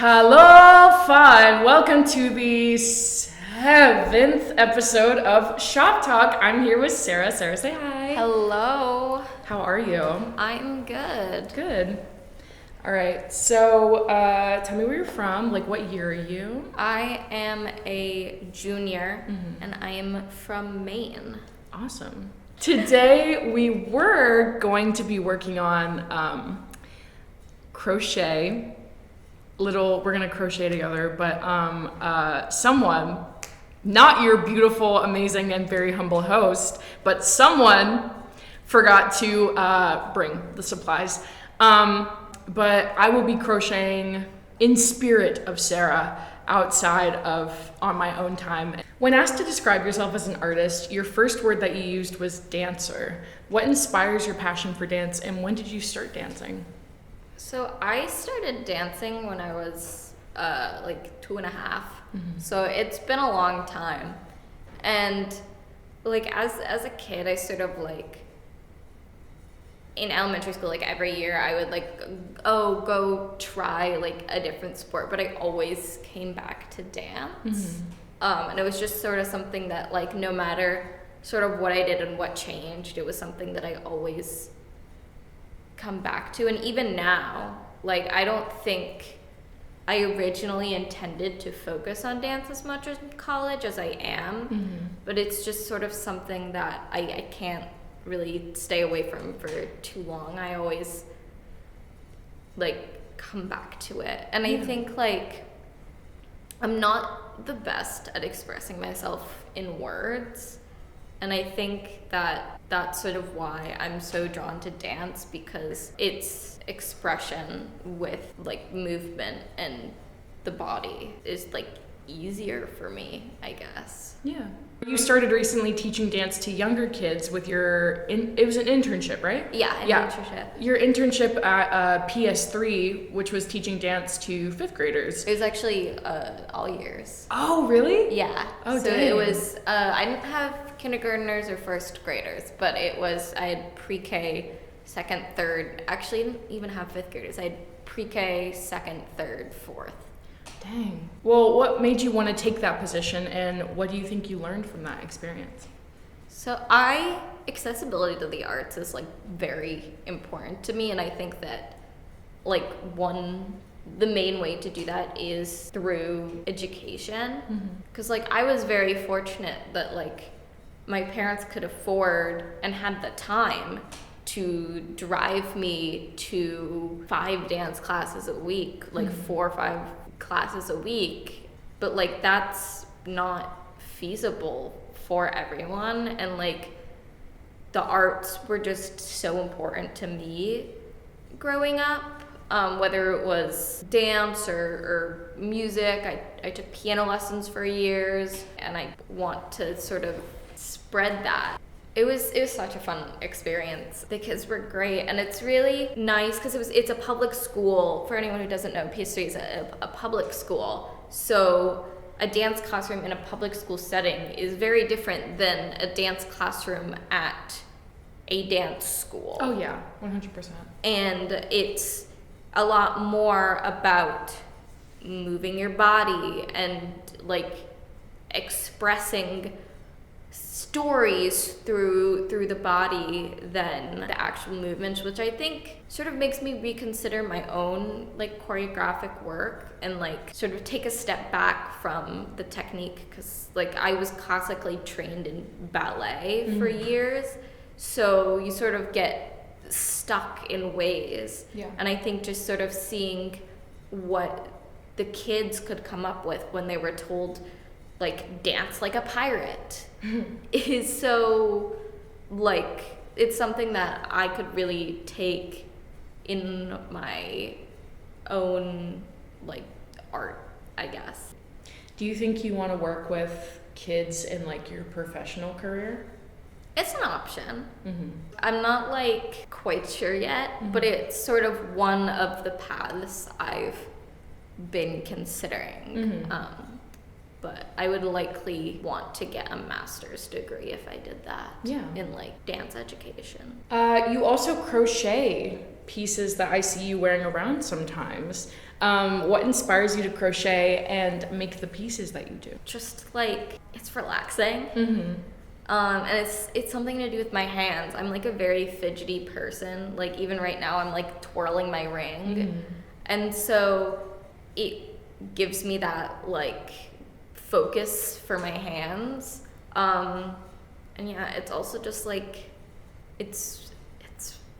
Hello, Five. Welcome to the 7th episode of Shop Talk. I'm here with Sarah. Sarah, say hi. Hello. How are you? I'm good. Good. All right. So, tell me where you're from. Like, what year are you? I am a junior, and I am from Maine. Awesome. Today, we were going to be working on crochet. We're gonna crochet together, but someone, not your beautiful, amazing, and very humble host, but someone forgot to bring the supplies. But I will be crocheting in spirit of Sarah outside of on my own time. When asked to describe yourself as an artist, your first word that you used was dancer. What inspires your passion for dance, and when did you start dancing? So I started dancing when I was like 2.5. So it's been a long time. And like as a kid, I sort of like in elementary school, like every year I would like go try like a different sport, but I always came back to dance. And it was just sort of something that like no matter sort of what I did and what changed, it was something that I always come back to. And even now, like I don't think I originally intended to focus on dance as much in college as I am, but it's just sort of something that I can't really stay away from for too long. I always like come back to it, and I think like I'm not the best at expressing myself in words. And I think that that's sort of why I'm so drawn to dance, because it's expression with like movement, and the body is like easier for me, I guess. Yeah. You started recently teaching dance to younger kids with it was an internship, right? Yeah, internship. Your internship at PS3, which was teaching dance to 5th graders. It was actually all years. Oh, really? Yeah. Oh, so dang. it was, I didn't have kindergartners or 1st graders, but I had pre-K, 2nd, 3rd, actually I didn't even have 5th graders. I had pre-K, 2nd, 3rd, 4th. Dang. Well, what made you want to take that position, and what do you think you learned from that experience? So accessibility to the arts is like very important to me, and I think that like the main way to do that is through education. Because like I was very fortunate that like my parents could afford and had the time to drive me to 5 dance classes a week, like 4 or 5 classes a week, but like that's not feasible for everyone. And like the arts were just so important to me growing up, whether it was dance or music. I took piano lessons for years, and I want to sort of spread that. It was such a fun experience. The kids were great, and it's really nice because it's a public school. For anyone who doesn't know, PS3 is a public school. So a dance classroom in a public school setting is very different than a dance classroom at a dance school. Oh yeah, 100%. And it's a lot more about moving your body and like expressing stories through the body than the actual movements, which I think sort of makes me reconsider my own like choreographic work and like sort of take a step back from the technique, because like I was classically trained in ballet for years, so you sort of get stuck in ways. And I think just sort of seeing what the kids could come up with when they were told like dance like a pirate is so like it's something that I could really take in my own like art, I guess. Do you think you want to work with kids in like your professional career? It's an option. I'm not like quite sure yet, but it's sort of one of the paths I've been considering. but I would likely want to get a master's degree if I did that. Yeah. In like dance education. You also crochet pieces that I see you wearing around sometimes. What inspires you to crochet and make the pieces that you do? Just like, it's relaxing. Mm-hmm. And it's something to do with my hands. I'm like a very fidgety person. Like even right now I'm like twirling my ring. Mm-hmm. And so it gives me that like focus for my hands. And yeah, it's also just like, it's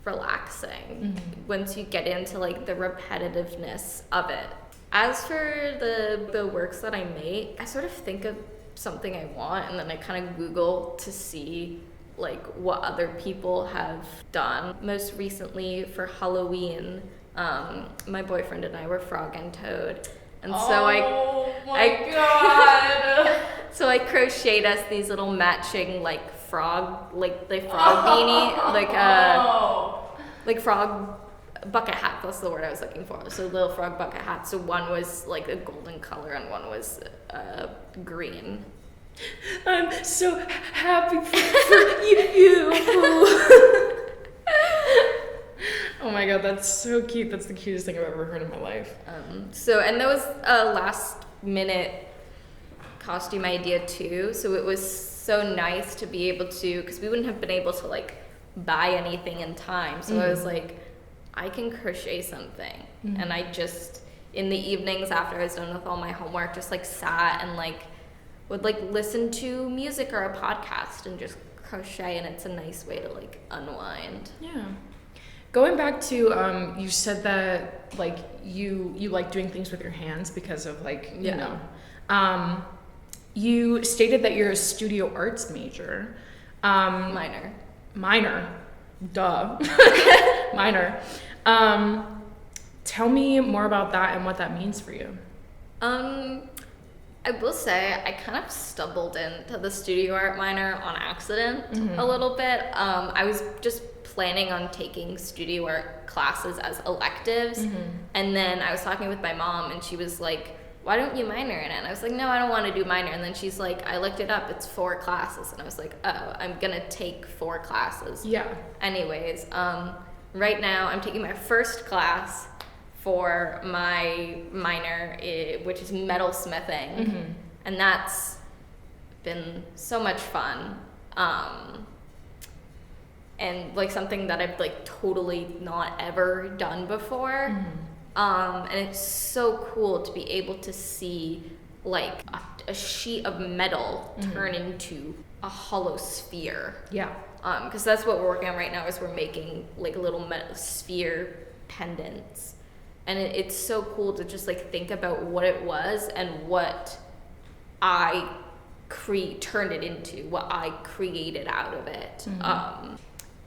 relaxing once you get into like the repetitiveness of it. As for the works that I make, I sort of think of something I want and then I kind of Google to see like what other people have done. Most recently for Halloween, my boyfriend and I were Frog and Toad, and so God. So I crocheted us these little matching like frog, like the frog beanie, like frog bucket hat. That's the word I was looking for. So little frog bucket hats. So one was like a golden color and one was green. I'm so happy for you. Oh my god, that's so cute. That's the cutest thing I've ever heard in my life. And that was a last minute costume idea too. So it was so nice to be able to, because we wouldn't have been able to like buy anything in time. So I was like, I can crochet something. And I just, in the evenings after I was done with all my homework, just like sat and like would like listen to music or a podcast and just crochet, and it's a nice way to like unwind. Yeah. Going back to you said that like you like doing things with your hands because of like you know, you stated that you're a studio arts major. Minor. Duh. Minor. Tell me more about that and what that means for you. I will say I kind of stumbled into the studio art minor on accident a little bit. I was just planning on taking studio art classes as electives, and then I was talking with my mom and she was like, why don't you minor in it? And I was like, no, I don't want to do minor. And then she's like, I looked it up, it's 4 classes. And I was like, oh, I'm gonna take 4 classes. Yeah. Anyways, right now I'm taking my first class for my minor, which is metalsmithing, and that's been so much fun, and like something that I've like totally not ever done before, and it's so cool to be able to see like a sheet of metal turn into a hollow sphere. Yeah. Because that's what we're working on right now, is we're making like little metal sphere pendants. And it's so cool to just like think about what it was and what I turned it into, what I created out of it.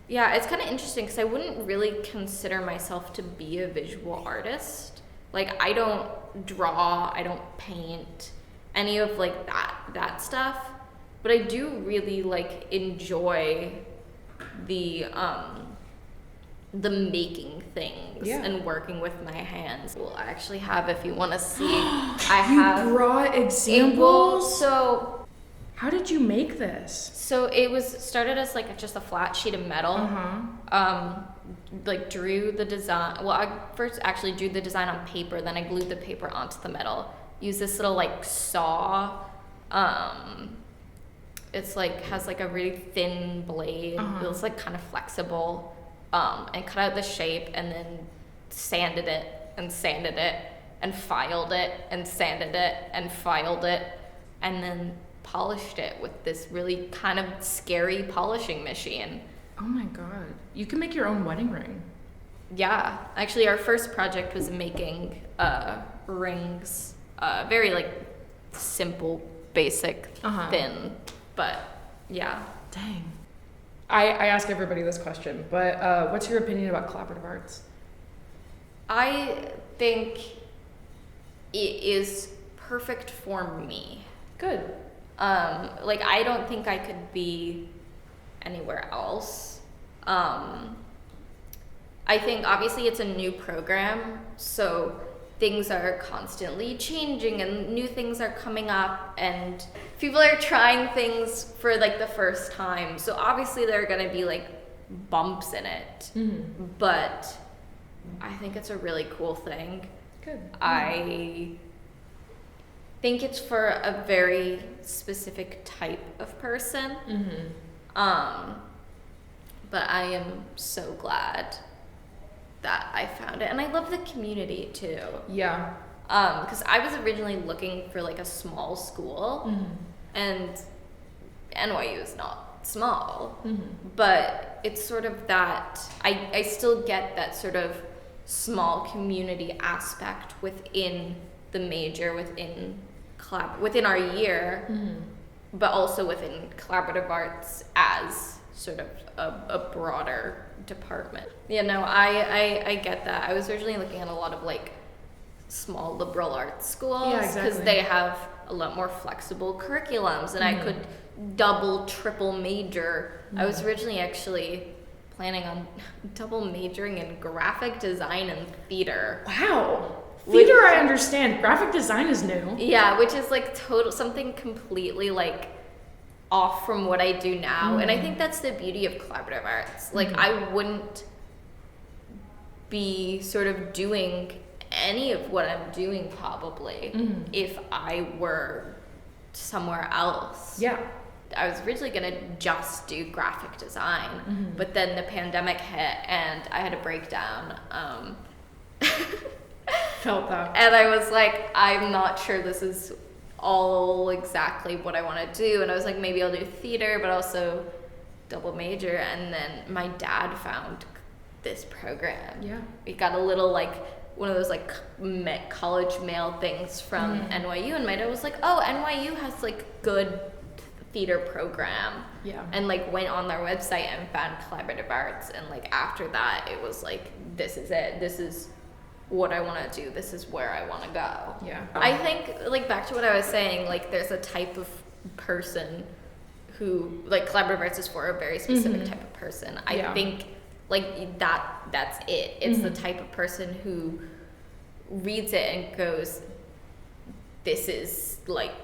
Yeah, it's kind of interesting because I wouldn't really consider myself to be a visual artist. Like I don't draw, I don't paint, any of like that stuff. But I do really like enjoy the making things and working with my hands. Well, I actually have, if you want to see, You brought examples? So how did you make this? So it was started as like just a flat sheet of metal. Like drew the design. Well, I first actually drew the design on paper, then I glued the paper onto the metal. Used this little like saw. It's like has like a really thin blade. It's like kind of flexible. And cut out the shape and then sanded it and filed it and sanded it and filed it and then polished it with this really kind of scary polishing machine. Oh my god. You can make your own wedding ring. Yeah. Actually, our first project was making rings. Very like simple, basic, thin. But yeah. Dang. I ask everybody this question, but what's your opinion about collaborative arts? I think it is perfect for me. Good. Like I don't think I could be anywhere else. I think obviously it's a new program, so things are constantly changing and new things are coming up and people are trying things for like the first time. So obviously there are going to be like bumps in it, but I think it's a really cool thing. Good. I think it's for a very specific type of person. But I am so glad that I found it. And I love the community too. Yeah. Because I was originally looking for like a small school, and NYU is not small, but it's sort of that, I still get that sort of small community aspect within the major, within our year, but also within collaborative arts as sort of a broader department. Yeah, no, I get that. I was originally looking at a lot of like small liberal arts schools because they have a lot more flexible curriculums, and I could double, triple major. I was originally actually planning on double majoring in graphic design and theater. Wow. Theater, I understand. Graphic design is new. Yeah, which is like something completely like off from what I do now. And I think that's the beauty of collaborative arts. Like I wouldn't be sort of doing any of what I'm doing probably if I were somewhere else. Yeah. I was originally gonna just do graphic design, but then the pandemic hit and I had a breakdown. Felt that. And I was like, I'm not sure this is all exactly what I want to do. And I was like, maybe I'll do theater, but also double major. And then my dad found this program. Yeah. We got a little like one of those like college mail things from NYU, and my dad was like, oh, NYU has like good theater program. Yeah. And like went on their website and found collaborative arts, and like after that it was like, this is it, this is what I want to do, this is where I want to go. Yeah. I think like back to what I was saying, like there's a type of person who like collaborative arts is for a very specific type of person. I think like that's it. It's the type of person who reads it and goes, this is like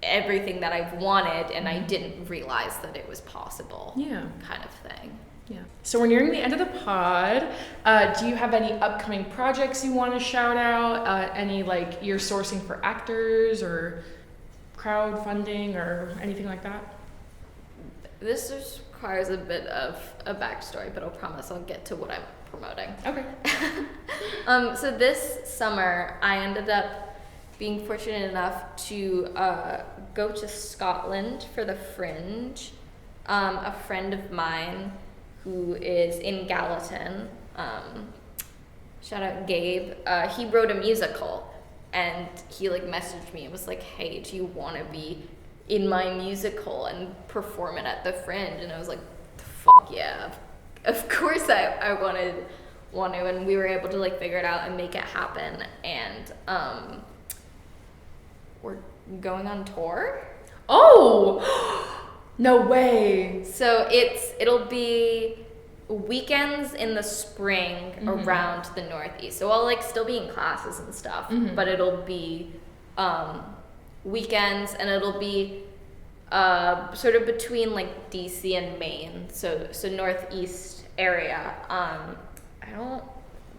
everything that I've wanted, and I didn't realize that it was possible. Yeah. Kind of thing. Yeah. So we're nearing the end of the pod. Do you have any upcoming projects you want to shout out? Any like you're sourcing for actors or crowdfunding or anything like that? This just requires a bit of a backstory, but I'll promise I'll get to what I'm promoting. Okay. So this summer, I ended up being fortunate enough to go to Scotland for the Fringe. A friend of mine who is in Gallatin, shout out Gabe, he wrote a musical, and he like messaged me and was like, hey, do you want to be in my musical and perform it at the Fringe? And I was like, fuck yeah, of course I want to, and we were able to like figure it out and make it happen. And we're going on tour. Oh, no way. So it'll be weekends in the spring around the Northeast. So I'll like still be in classes and stuff, but it'll be weekends, and it'll be sort of between like DC and Maine, so Northeast area.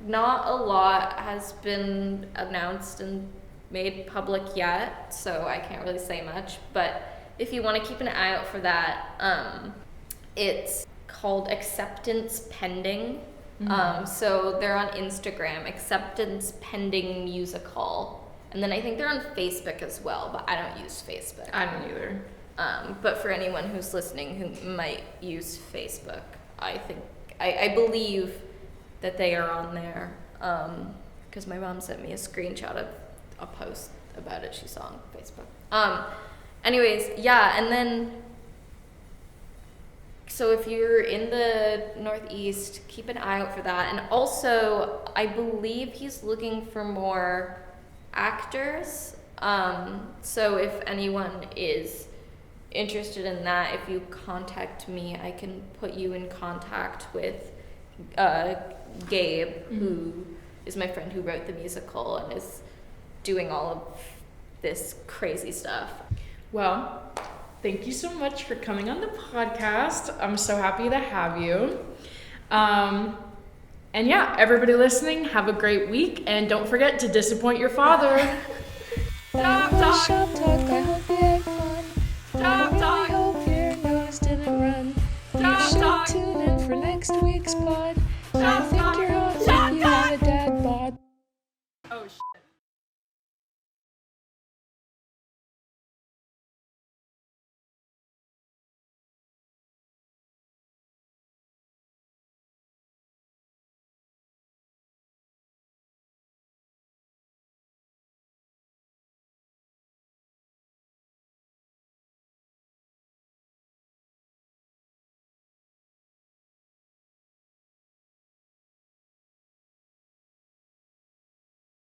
Not a lot has been announced and made public yet, so I can't really say much, but if you want to keep an eye out for that, it's called Acceptance Pending. So they're on Instagram, Acceptance Pending Musical. And then I think they're on Facebook as well, but I don't use Facebook. I don't either. But for anyone who's listening who might use Facebook, I believe that they are on there. Because my mom sent me a screenshot of a post about it she saw on Facebook. Anyways, yeah, and then, so if you're in the Northeast, keep an eye out for that. And also, I believe he's looking for more actors. So if anyone is interested in that, if you contact me, I can put you in contact with Gabe, who is my friend who wrote the musical and is doing all of this crazy stuff. Well, thank you so much for coming on the podcast. I'm so happy to have you. And yeah, everybody listening, have a great week, and don't forget to disappoint your father. That was Shop Talk. I hope you had fun. Shop I Talk. really hope your nose didn't run. You Shop should Talk. tune in for next week's pod. I Shop think Talk. you're hot Shop if you Talk. have a dad bod. Oh shit.